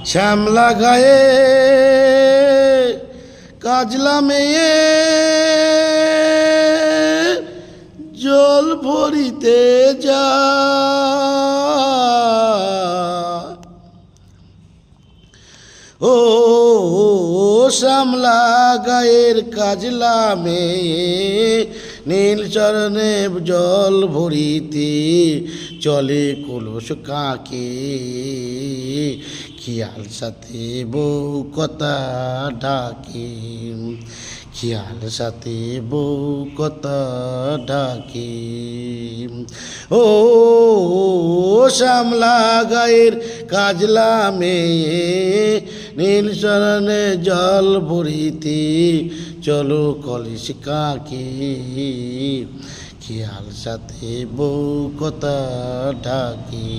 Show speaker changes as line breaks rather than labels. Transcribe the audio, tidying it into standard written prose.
শ্যামলা গায়ে কাজলা মেয়ে জল ভরিতে যা ও শ্যামলা গায়ের কাজলা মেয়ে নীল চরণে জল ভরিতে চলে কলস কাকে খেয়াল সাথে বউ কথা ডাকে খেয়াল সাথে বউ কথা ডাকে ও শ্যামলা গায়ের কাজলা মেয়ে নীল চরণে জল ভরিতে চলো কলস কাকে খেয়াল সাথে বউ কথা ডাকে।